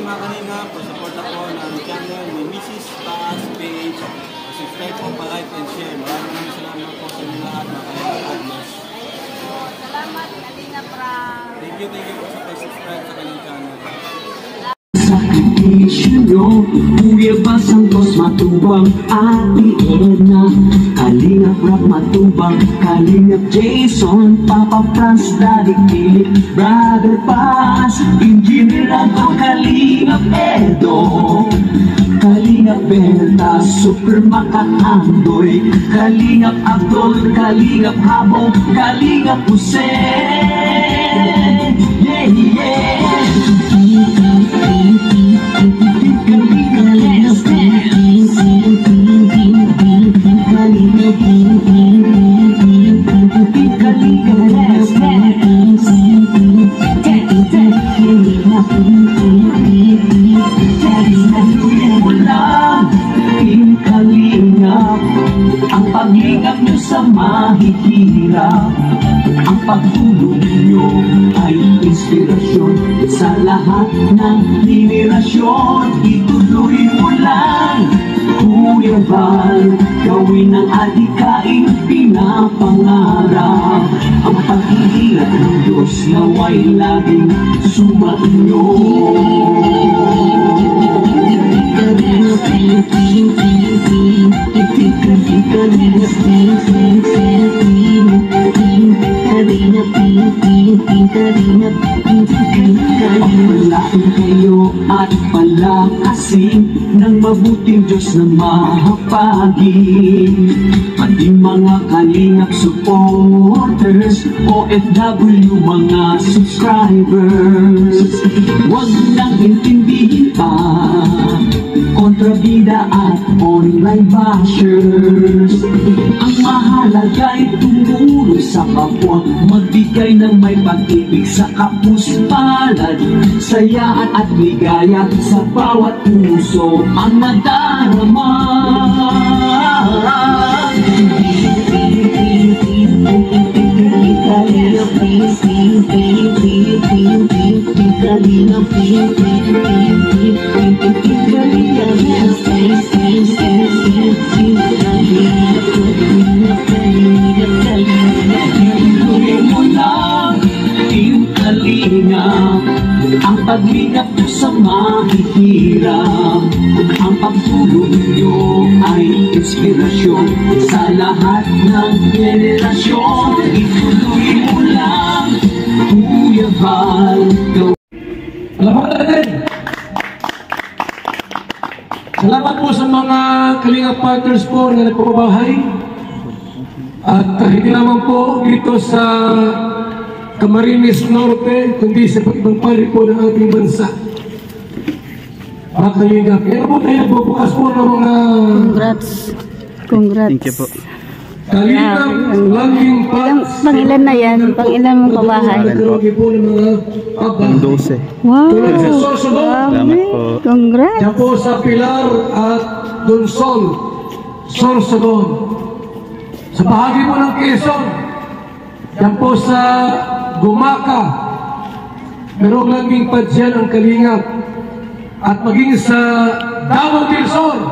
mga kanina, support ako ng channel ni Mrs. Taas Page. Subscribe po, pa-like and share. Maraming salamat po sa inyo lahat, mga kanina. Salamat, Kalina Pra. Thank you po sa pag-subscribe sa kanyang channel. Kuya Basangkos matubang Ate Edna, Kalingap Rap matubang, Kalingap Jason, Papa Franz, Daddy Philip, Brother Paz, Engineer Rago, Kalingap Edo, Kalingap Berta, Super Makatandoy, Kalingap Abdul, Kalingap Habong, Kalingap Hussein. Yeah, yeah. Ang paglingap nyo sa mahihirap, ang pagtulong nyo ay inspirasyon sa lahat ng henerasyon. Ituloy mo lang, Kuya Val, gawin ang adhikain pinapangarap. Ang pag-iingat ng Diyos naway laging sumainyo. Pagpalain kayo at palakasin ng mabuting Diyos na mahapagin. Pati mga Kalingap supporters, OFW mga subscribers, huwag nang intindihin pa kontrabida at online bashers. Ang mahalaga'y tumulong sa kapwa, magbigay ng may pag-ibig sa kapuspalad, sayaan at ligaya sa bawat puso ang nadarama. Ang paglingap nyo sa mahihirap, ang pagtulong nyo ay inspirasyon sa lahat ng henerasyon. Ituloy mo lang, Kuya Val. Salamat natin! Salamat po sa mga Kalingap partners po na nagpapabahay. At hindi naman po dito sa Camarines Norte, kundi sa ibang pari po ng ating bansa. At Kalingap, kaya po tayo bubukas po ng mga... Congrats. Thank you po. Kalingap, laging pats. Pangilan na yan? Pangilan mong kabahay? Ang 12. Wow! Salamat po. Congrats! Yan po sa Pilar at Donsol, Sorsogon. Sa bahagi po ng Quezon, yan po sa Gumaka, pero laging padyan ang Kalingap. At maging sa Davao del Sur,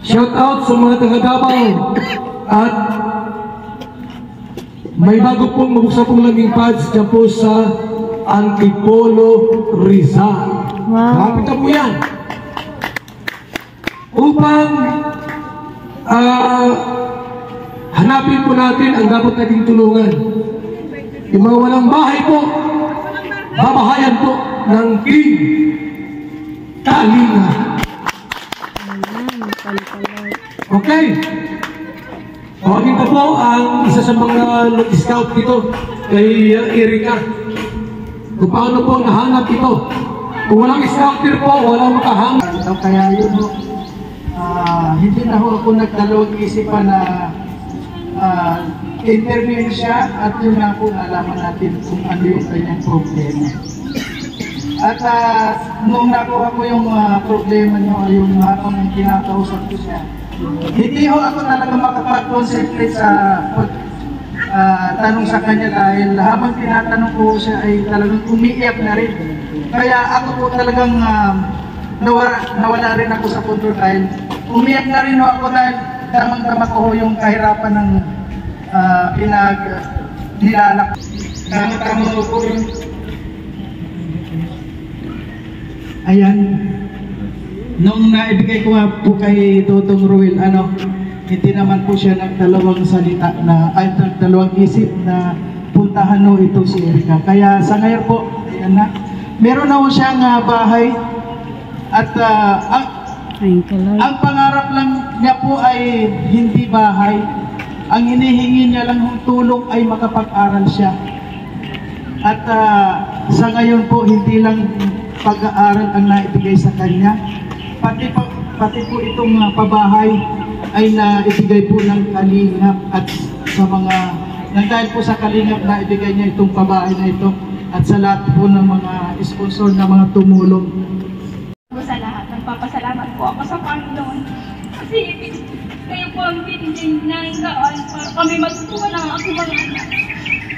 shout out sa mga taga Davao. At may bago pong mabuksan pong laging pads dyan po sa Antipolo, Rizal. Wow. Kapit na po yan. Upang hanapin po natin ang dapat nating tulungan. Yung mga walang bahay po, babahayan po ng King Kalingap. Okay. Tawagin ko po ang isa sa mga nag-scout dito kay Erika. Kung paano po nahanap ito. Kung walang scouter po, walang makahanap. So, kaya yun po, hindi na ho ako nagdalawang isipan na interview siya at yun na po nalaman natin kung ano yung kanyang problema. At nung nakuha ko yung problema niyo, yung habang kinakausap ko siya, hindi ho ako talaga makapag-concentrate sa tanong sa kanya dahil habang tinatanong ko siya ay talagang umiiyak na rin. Kaya ako po talagang nawala rin ako sa control dahil umiiyak na rin ako dahil damang-dama ko yung kahirapan ng nilalak. Tama po yun. Ayan. Nung naibigay ko nga po kay Dodong Ruel, hindi naman po siya nagdalawang salita ay nagdalawang isip na puntahan no ito si Erica. Kaya sa ngayon po, ayan na, meron na po siyang bahay at ang pangarap lang niya po ay hindi bahay. Ang hinihingi niya lang ng tulong ay makapag-aral siya. At sa ngayon po, hindi lang pag-aaral ang naibigay sa kanya, pati po itong pabahay ay naibigay po ng Kalingap at sa mga dahil po sa Kalingap na ibigay niya itong pabahay na ito at sa lahat po ng mga sponsor na mga tumulong. Sa lahat, nagpapasalamat po ako sa Panginoon kasi kayo po ang binigay ng daan para kami matutuwa ng aking mga anak.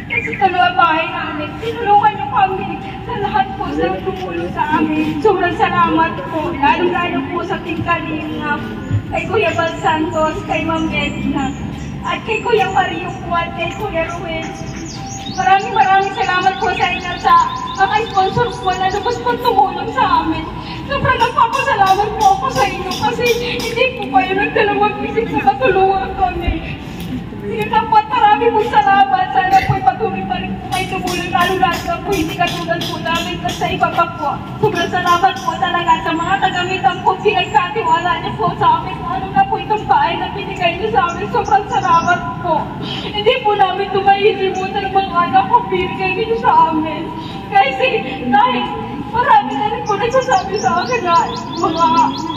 Kasi sa mga bahay namin, tinulungan niyo kami sa lahat po sa tumulong sa amin. Sobrang salamat po, lalo-lalo po sa Team Kalingap, kay Kuya Bal Santos, kay Ma'am Edna, at kay Kuya Mario po at kay Kuya Ruel. Maraming salamat po sa inyo sa mga sponsor po na lubos po tumulong sa amin. Sobrang nagpapasalamat po ako sa inyo kasi hindi po kayo nagdalawang isip sa katulungan kami. Sige po at marami pong salamat. Sana po patuloy pa rin po kayo tumulong lalo-lalo na po hindi katulad po namin at sa iba pa po. Sobrang salamat po talaga sa mga tagamitan po pinagkatiwala niyo po sa amin. Ano na po itong bahay na binigay niyo sa amin. Sobrang salamat po. Hindi po namin ito mahihilimutan ng mga anak kung binigay niyo sa amin. Kasi dahil marami na rin po nagsasabi sa akin na mga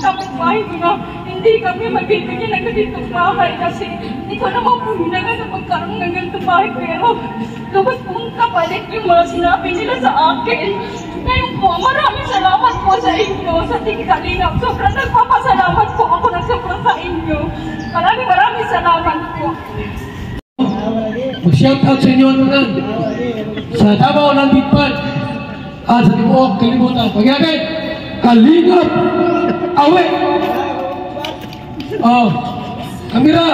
kapitbahay ko na hindi kami magbibigyan ng ganitong bahay kasi hindi ko naman po hinaga na magkaroon ng ganitong bahay pero lubos pong kapalit yung mga sinabi nila sa akin. Ngayon po, maraming salamat po sa inyo sa Team Kalingap. Sobrang nagpapasalamat po ako ng sobrang sa inyo. Maraming salamat po. Mag-shoutout sa inyo naman sa Davao ng Bigpan at sa Timog, kalimutan. Pag-yakin, Kalingap, awe! Kamera,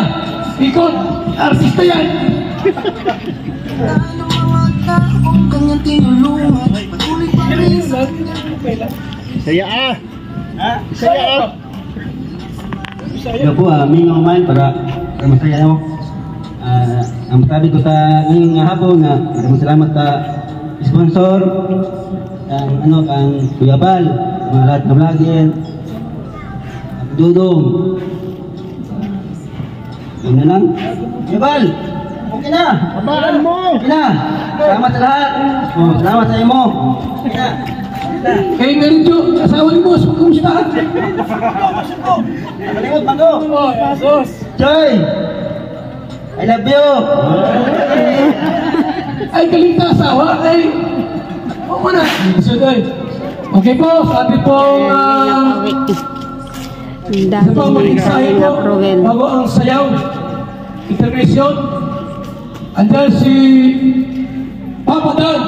ikon, artista yan! Saya Ito po, Mingo Man para masaya mo. Ang tabi ko sa ngayong hapon na maraming salamat sa sponsor kang Kuya Bal, mga lahat na vlogger, Dudong. Yun na lang. Kuya Bal, okay na. Pabahan mo. Okay na. Salamat sa lahat. Salamat sa imo. Okay na. Kaya nga rin Jo, asawa ni Boss, kumustahan? Nakalimot, Mango. Joy, I love you. Ay, galing na asawa. Ay, oo na. Okay po, sabi pong isa pang mag-ensahe po bago ang sayaw. Intermission. Andyan si Papa Dan,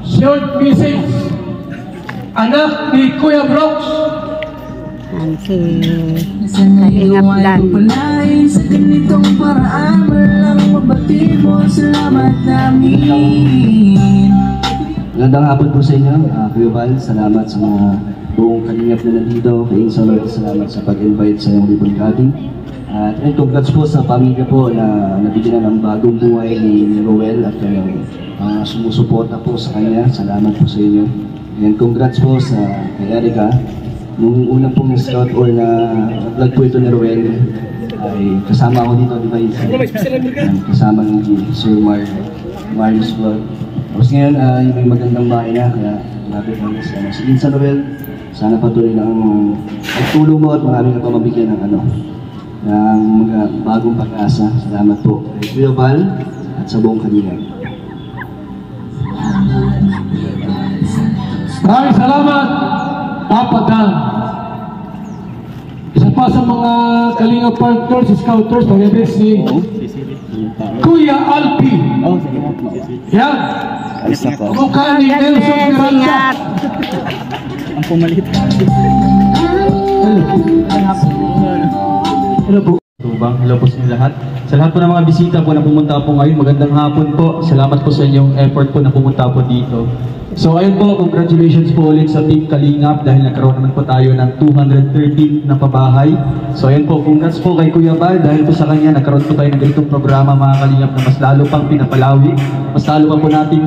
short message. Anak ni Kuya Brooks. Kalingap Dan. Sa ganitong paraan, walang mabati mo, salamat namin. Magandang hapon po sa inyo, Kuya Bal. Salamat sa mga buong Kalingap na nandito. Kay Insolor, salamat sa pag-invite sa iyong ribbon cutting. At congrats po sa pamilya po na nabigyan ng bagong buhay ni Roel at sumusuporta po sa kanya. Salamat po sa inyo. And congrats po sa kay Erica. Nung unang pong scout or na vlog po ito ni Roel ay kasama ako dito, di ba? Kasama ng Sir Marius Vlog. Tapos ngayon may magandang bahay na, kaya grabe po si Insa Roel. Sana patuloy na ang pagtulong mo at marami ka pa mabigyan ng ng mga bagong pag-asa. Salamat po kay Kuya Bal at sa buong Kalingap. Maraming salamat, Papa Dan. Isa pa sa mga Kalingap partners, scouters, pag-ibig si Kuya Alpi. Yan. Mukha ni Nelson Miranda. Ang pumalit. Ano po? Tubang, hello po sa inyo lahat. Sa lahat po ng mga bisita po na pumunta po ngayon, magandang hapon po. Salamat po sa inyong effort po na pumunta po dito. So ayun po, congratulations po ulit sa Team Kalingap dahil nagkaroon naman po tayo ng 213 na pabahay. So ayun po, congrats po kay Kuya Val dahil po sa kanya nagkaroon po tayo ng ganitong programa mga Kalingap na mas lalo pang pinapalawi. Mas lalo pa po natin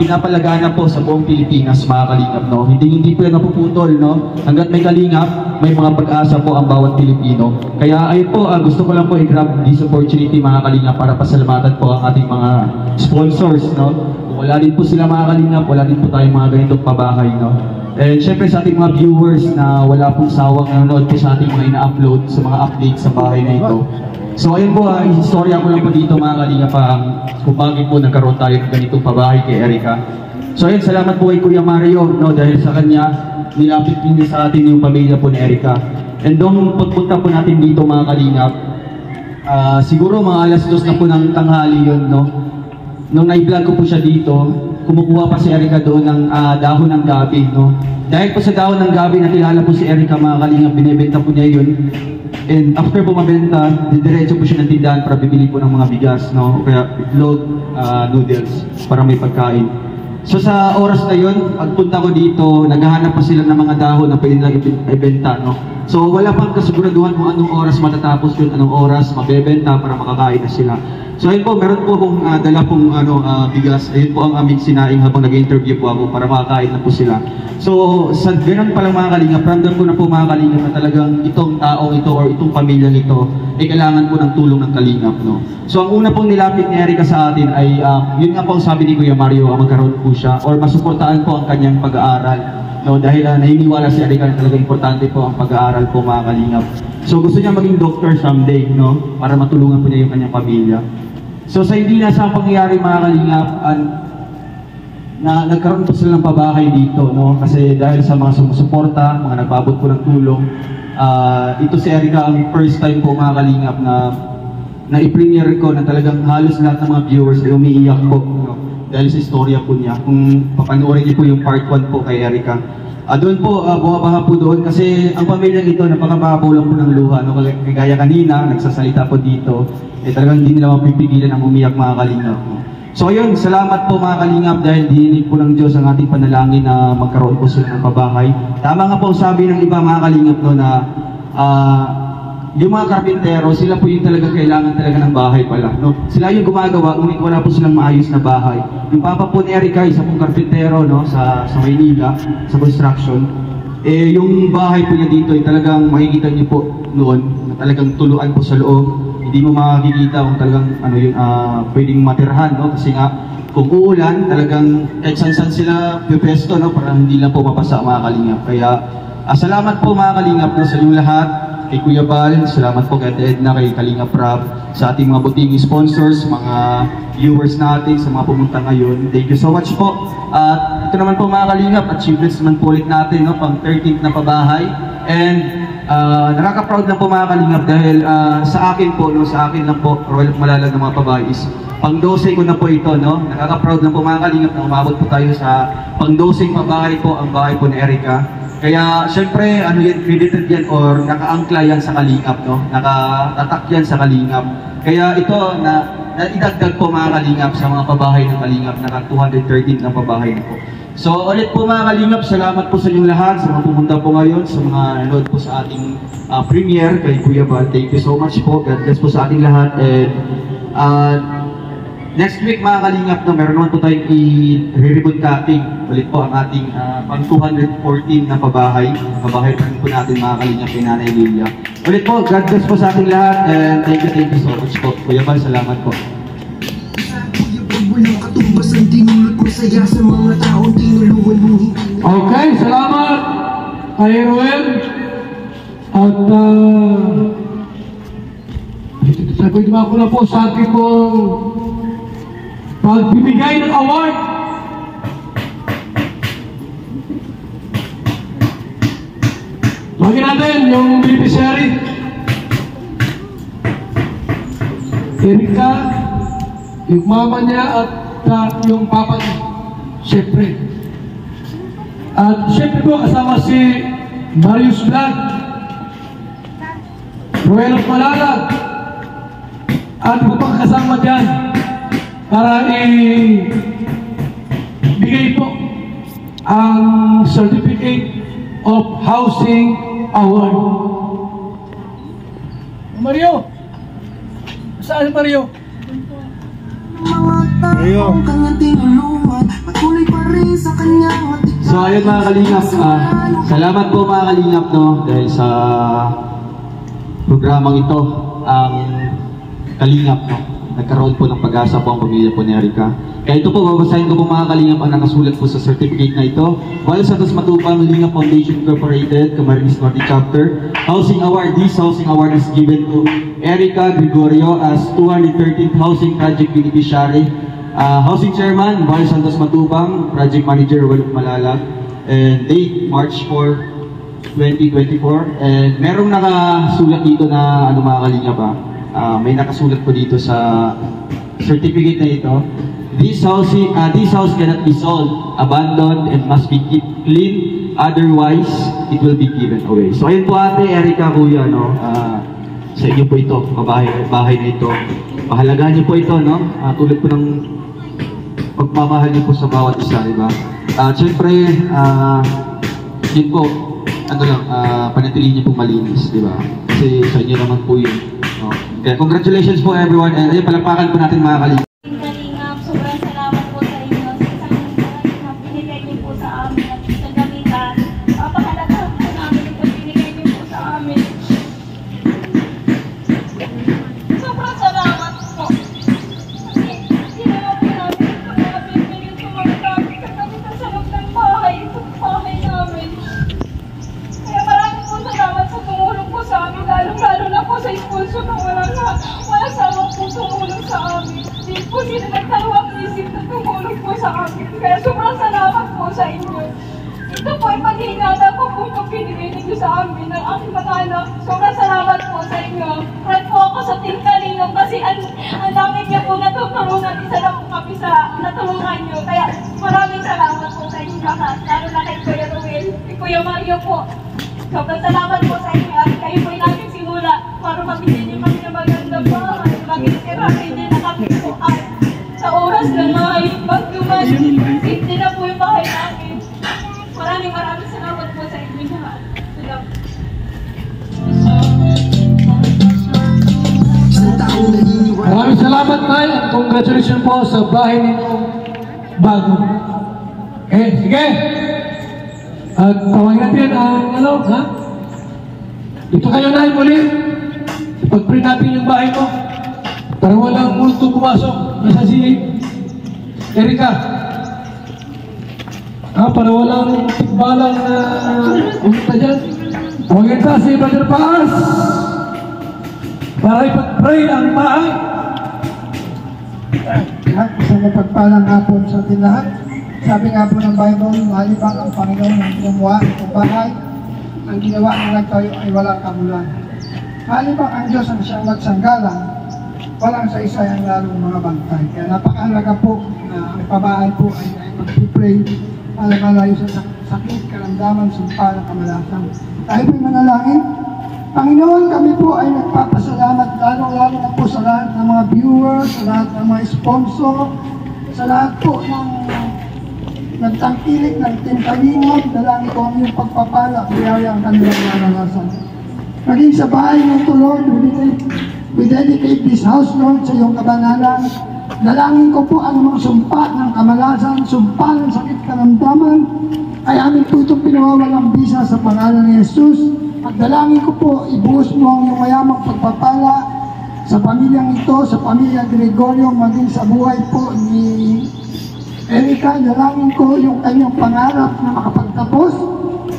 pinapalagana po sa buong Pilipinas mga Kalingap. No? Hindi po yan napuputol. No? Hanggat may Kalingap, may mga pag-asa po ang bawat Pilipino. Kaya ayun po, gusto ko lang po i-grab this opportunity mga Kalingap para pasalamatan po ang ating mga sponsors. No? Wala din po sila mga Kalingap, wala din po tayong mga ganitong pabahay, no? And syempre sa ating mga viewers na wala pong sawang nanonood po sa ating mga ina-upload sa mga updates sa bahay na ito. So ayun po, istorya ko lang po dito mga Kalingap kung bakit po nagkaroon tayo ng ganitong pabahay kay Erica. So ayun, salamat po kay Kuya Mario, no? Dahil sa kanya, nilapit din sa atin yung pamilya po ni Erica. And doon pagpunta po natin dito mga Kalingap, siguro mga alas 2 na po ng tanghali yun, no? Nung na-vlog ko po siya dito, kumukuha pa si Erica doon ng dahon ng gabi, no? Dahil po sa dahon ng gabi, nakilala po si Erica mga Kalingap, binibenta po niya yun. And after po mabenta, didiretso po siya ng tindahan para bibili po ng mga bigas, no? Kaya itlog, noodles, para may pagkain. So sa oras na yun, pagpunta ko dito, naghahanap pa sila ng mga dahon na pwede lang ibenta, no? So wala pang kasiguraduhan kung anong oras matatapos yun, anong oras mabebenta para makakain na sila. So ayun po, meron po akong dala pong bigas. Ayun po ang aming sinaing habang nag-interview po ako para makakain na po sila. So sa ganun pa lang mga Kalingap, ramdam ko na po mga Kalingap na talagang itong taong ito or itong pamilyang ito ay kailangan po ng tulong ng Kalingap, no? So ang una pong nilapit ni Erica sa atin ay yun nga po ang sabi ni Kuya Mario, magkaroon po siya or masuportaan po ang kanyang pag-aaral, no? Dahil naniniwala si Erica na talagang importante po ang pag-aaral po mga Kalingap. So gusto niya maging doctor someday, no? Para matulungan po niya yung kanyang pamilya. So sa hindi na sa pangyayari mga Kalingap, na nagkaroon po sila ng pabahay dito, no? Kasi dahil sa mga sumusuporta, mga nagbabot po ng tulong, ito si Erica ang first time po mga Kalingap na i-premiere ko na talagang halos lahat ng mga viewers ay umiiyak po, no? Dahil sa istorya po niya. Kung papanoorin niyo po yung part 1 po kay Erica, doon po, bumabaha po doon kasi ang pamilyang ito, napakababaw lang po ng luha, no? Kaya kanina, nagsasalita po dito, talagang hindi nila mapipigilan ang umiyak mga Kalingap, no? So ayun, salamat po mga Kalingap dahil hiniling po ng Diyos ang ating panalangin na magkaroon po sila ng pabahay. Tama nga po sabi ng iba mga Kalingap, no, na yung mga karpintero, sila po yung talaga kailangan talaga ng bahay pala, no? Sila yung gumagawa, ngunit wala po silang maayos na bahay. Yung papa po ni Erica, isa pong karpintero, no, sa Maynila, sa construction. Yung bahay po niya dito ay talagang makikita niyo po noon, na talagang tuluan po sa loob. Hindi mo makikita kung talagang pwedeng matirhan, no? Kasi nga kung uulan, talagang kahit saan sila pipesto, no? Para hindi lang po mapasa mga Kalingap. Kaya salamat po mga Kalingap, no, sa inyong lahat. Kay Kuya Val, salamat po kay Edna, kay Kalingap Rob, sa ating mga buting sponsors, mga viewers natin, sa mga pumunta ngayon. Thank you so much po. At ito naman po mga Kalingap, achievements naman po ulit natin, no? Pang 13th na pabahay. And nakaka-proud na po mga Kalingap dahil sa akin po, no, sa akin lang po, Royal Malalag ng mga pabahay is pang 12 ko na po ito, no? Nakaka-proud na po mga Kalingap na umabot po tayo sa pang 12 pabahay po, ang bahay po ni Erica. Kaya syempre, yan, credited yan or naka-angkla yan sa Kalingap, no? Nakatatak yan sa Kalingap. Kaya ito na idagdag po mga Kalingap sa mga pabahay ng Kalingap, naka 213 na pabahay na po. So ulit po mga Kalingap, salamat po sa inyong lahat, sa mga pumunta po ngayon, sa mga nanood po sa ating premiere kay Kuya Val. Thank you so much po. God bless po sa ating lahat. And next week mga Kalingap, no, meron naman po tayong i-ribbon cutting. Ulit po ang ating pang 214 na pabahay. Pabahay pa rin po natin mga Kalingap kay Nanay Lilia. Ulit po, God bless po sa ating lahat. And thank you so much po. Kuya Val, salamat po. Okay, salamat kay Ruel. At sabihin ko na po sa ating pong pagbibigay ng award. Bagay natin yung beneficiary. Erica yung mama niya at yung papa niya. Siyempre. At siyempre po kasama si Marius Vlog, Ruel of Malalag, at po pang kasama dyan para ibigay po ang Certificate of Housing Award. Mario! Saan Mario? So ayun mga kalingap, salamat po mga kalingap dahil sa programang ito, ang kalingap nagkaroon po ng pag-asa po ang pamilya po ni Erica. Kaya ito po, babasahin ko po mga kalingap ang nakasulat po sa certificate na ito. While Santos Matupang Lingap Foundation Incorporated, Camarines Norte Chapter, Housing Award. This Housing Award is given to Erica Gregorio as 213th Housing Project Beneficiary. Housing Chairman, While Santos Matupang, Project Manager, Ruel of Malalag, and date March 4, 2024. And merong nakasulat dito na ano mga kalingap may nakasulat po dito sa certificate na ito. This house cannot be sold, abandoned, and must be kept clean. Otherwise, it will be given away. So ayun po ate, Erica, kuya, sa inyo po ito, bahay na ito. Pahalagaan niyo po ito, tulad po ng pagmamahal niyo po sa bawat isa, di ba? Siyempre, yun po, panatilihin niyo po malinis, di ba? Kasi sa inyo naman po yun. Kaya congratulations po everyone, and ayun, palakpakan po natin mga kalingap. Sobrang salamat po sa inyo sa isang na binigay niyo po sa amin at sa gamitan. Napakalaga po namin ito binigay niyo po sa amin. Sobrang salamat po. Kasi hindi naman po namin ito nabibigyan sa mga gamit sa gamitan sa loob ng bahay, sa bahay namin. Kaya maraming po salamat sa tumulong po sa amin, lalo na po sa sponsor na walang sawang po tumulong sa amin. Hindi po sila nagtalawang isip na tumulong po sa amin. Kaya sobrang salamat po sa inyo. Ito po ay pag-iingatan ko po itong binigay ninyo sa amin ng aking mga anak. Sobrang salamat po sa inyo. Proud po ako sa Team Kalingap kasi ang dami niya po natutulungan. Isa lang po kami sa natulungan niyo. Kaya maraming salamat po sa inyo lahat. Lalo na kay Kuya Ruel, kay Kuya Mario po. Sobrang salamat po sa inyo at kayo po ay namin simula para mabigyan niyo kami ng magandang bahay. Mag-inspirasi niyo na kami po at sa oras na may magduman, hindi na po yung bahay namin. Maraming salamat po sa inyo lahat. Maraming salamat tayo at congratulations po sa bahay ninyong bago. Sige! At tawagin natin ang Dito kayo na muli. Ipag-print natin yung bahay mo. Para walang multo pumasok. Nasa si Erica. Para walang balang na pumunta dyan. Tawagin ta si Brother Paas. Para ipag-pray ang bahay. Isang mapagpalang hapon sa ating lahat. Sabi nga po ng Bible, malibang ang Panginoon ng gumawa ng bahay, ang ginawa na nagtayo ay walang kamulan. Malibang ang Diyos ang siyang magsanggalang, walang sa isa ang lalong mga bantay. Kaya napakahalaga po na ang pabahay po ay mag-pray para malayo sa sakit, karamdaman, sumpa ng kamalasan. Tayo po'y manalangin. Panginoon, kami po ay nagpapasalamat lalo na po sa lahat ng mga viewers, sa lahat ng mga sponsor, sa lahat po ng nagtangkilik ng Team Kalingap. Dalangin ko ang iyong pagpapala, biyaya ang kanilang naranasan. Maging sa bahay ng ito, Lord, we dedicate this house, Lord, sa iyong kabanalan. Dalangin ko po ang mga sumpa ng kamalasan, sumpa ng sakit karamdaman, ay amin po itong pinawawalang bisa sa pangalan ni Jesus. At dalangin ko po, ibuhos mo ang iyong mayamang pagpapala sa pamilyang ito, sa pamilya Gregorio, maging sa buhay po ni Erica. Dalangin ko yung kanyang pangarap na makapagtapos.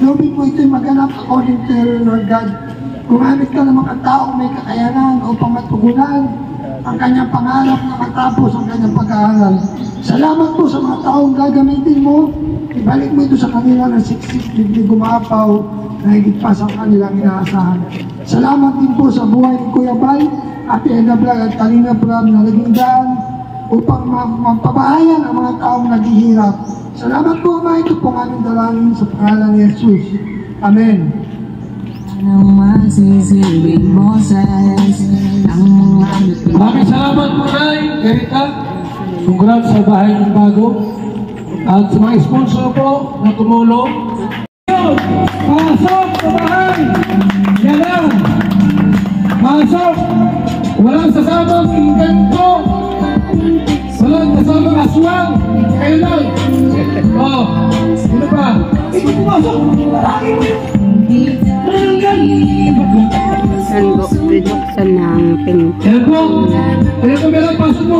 Lobin mo ito'y maganap according to your Lord God. Gumamit ka ng mga taong may kakayanan upang matugunan ang kanyang pangarap na matapos ang kanyang pag-aaral. Salamat po sa mga taong gagamitin mo. Ibalik mo ito sa kanila na siksik, bigli gumapaw, na higit pa sa kanilang inaasahan. Salamat din po sa buhay ni Kuya Bal, Ate Eda Vlog at Kalina Vlog na naging daan upang magpabahayan ang mga taong naghihirap. Salamat po, Ama. Ito pong aming dalangin sa pangalan ni Jesus. Amen. Maraming salamat po kay Erika. Congrats sa bahay ng bago. At sa mga sponsor po na tumulong. Pasok sa bahay! Yan lang! Pasok! Walang sasamang invento! Walang sasamang aswang! Kayo lang! Oh! Sino pa? Ito pumasok! Marami mo yun! Buksan ng pinto. Yan po! Ayan po, meron pasok mo!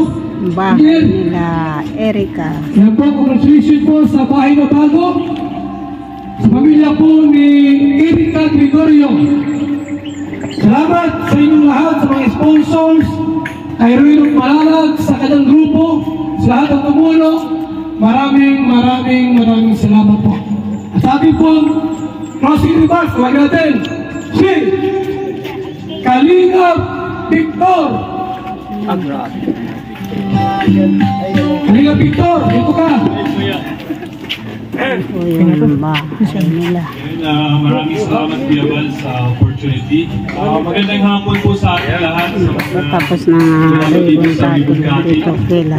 Bahay nila Erika. Yan po, congratulations po sa bahay na bago. Sa pamilya po ni Erika Gregorio. Salamat sa inyong lahat, sa mga sponsors, kay Ruinong Malalag, sa kanyang grupo, sa lahat ng tumulong. Maraming salamat po. At sa ating pong crossing remarks, tawag natin si Kalingap Victor. Kalingap Victor, dito ka. Ito yung bahay nila. Maraming salamat Kuya Val sa opportunity. Magandang hapon po sa ating lahat. Tapos na ribbon cutting dito kila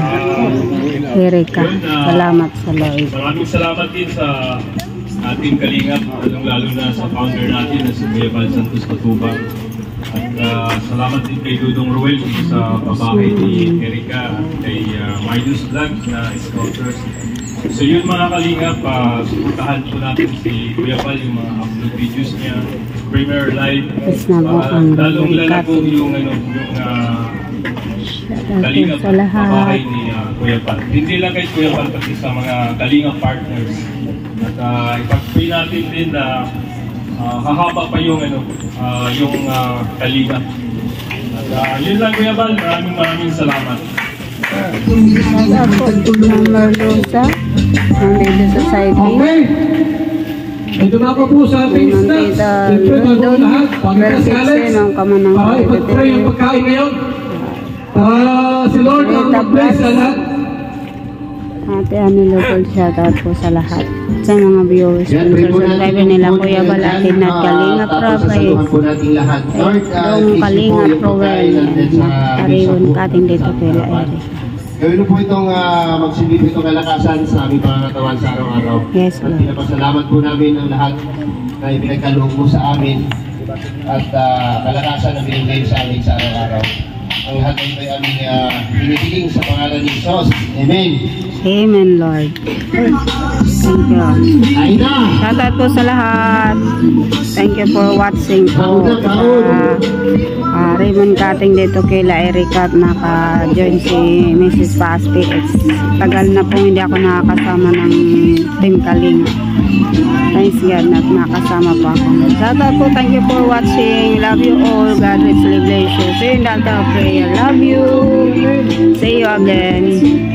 Erika. Salamat sa Lord. Maraming salamat din sa ating kalingap, lalo na sa founder natin na si Kuya Val Santos Patubang. At salamat din kay Dudong Ruel sa babae ni Erika at kay Midas Vlog na sponsors. So yun mga kalingap, supportahan po natin si Kuya Val, yung mga upload videos niya, Premier Live, lalong po yung kalingap babae ni Kuya Val. Hindi lang kay Kuya Val, kasi sa mga kalingap partners. At ipag-pray natin din na hahaba pa yung kalingap. At yun lang Kuya Val, maraming salamat. Number Rosa ng Lady Society. Okay. Ito na po sa ating snacks. Siyempre, bago lahat, pagkakas si Alex, para ipag-pray yung pagkain ngayon. Para si Lord ang mag-bless sa lahat. Ate Ani Local, shoutout po sa lahat. Sa mga viewers, subscriber nila Kuya Val at Tinat Kalinga Provides. Dong Kalinga Provides. Ribbon cutting dito kila Erika. Gawin po itong magsilbi itong kalakasan sa aming pangangatawan sa araw-araw. Yes, at pinapasalamat po namin ang lahat na ipinagkaloob mo sa amin at kalakasan na binigay sa amin sa araw-araw. Ang lahat ay ito ay aming pinitiling sa pangalan ni Jesus. Amen. Amen, Lord. Thank you. Shoutout po sa lahat. Thank you for watching po. Ribbon cutting dito kila Erika at naka-join si Mrs. Paspi. Tagal na po hindi ako nakakasama ng Team Kalinga. Thanks God na nakasama po ako. Shoutout po. Thank you for watching. Love you all. God richly bless you. See you in the altar of prayer. Love you. See you again.